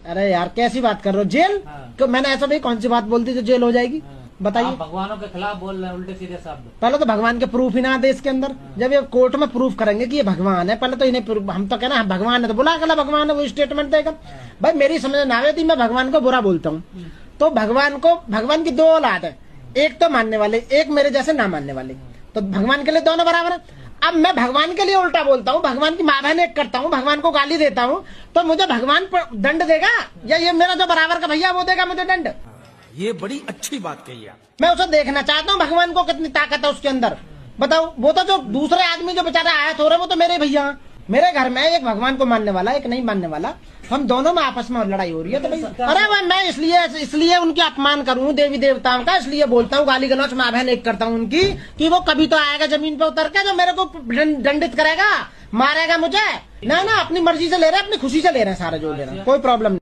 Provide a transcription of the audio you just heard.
अरे यार कैसी बात कर रहे हो, जेल? तो मैंने ऐसा भाई कौन सी बात बोल दी जो जेल हो जाएगी? बताइए। भगवानों के खिलाफ बोल रहे हैं उल्टे सीधे शब्द। पहले तो भगवान के प्रूफ ही ना दे इसके अंदर। जब ये कोर्ट में प्रूफ करेंगे कि ये भगवान है, पहले तो इन्हें हम तो कहना भगवान है तो बुला कर भगवान है, वो स्टेटमेंट देगा। भाई मेरी समझ ना आवे थी, मैं भगवान को बुरा बोलता हूँ तो भगवान की दो औलाद है, एक तो मानने वाले, एक मेरे जैसे ना मानने वाले, तो भगवान के लिए दोनों बराबर है। अब मैं भगवान के लिए उल्टा बोलता हूँ, भगवान की माँ बहन एक करता हूँ, भगवान को गाली देता हूँ, तो मुझे भगवान दंड देगा या ये मेरा जो बराबर का भैया वो देगा मुझे दंड? ये बड़ी अच्छी बात कही आप। मैं उसे देखना चाहता हूँ भगवान को कितनी ताकत है उसके अंदर। बताओ, वो तो जो दूसरे आदमी जो बेचारे आयत हो रहे वो तो मेरे भैया। मेरे घर में एक भगवान को मानने वाला, एक नहीं मानने वाला, हम दोनों में आपस में लड़ाई हो रही है। तो भाई अरे भाई मैं इसलिए उनके अपमान करूं देवी देवताओं का, इसलिए बोलता हूँ गाली गलौच माँ बहन एक करता हूँ उनकी, कि वो कभी तो आएगा जमीन पे उतर के जो मेरे को दंडित करेगा, मारेगा मुझे। ना अपनी मर्जी से ले रहे हैं, अपनी खुशी से ले रहे हैं, सारे जो ले रहे हैं, कोई प्रॉब्लम नहीं।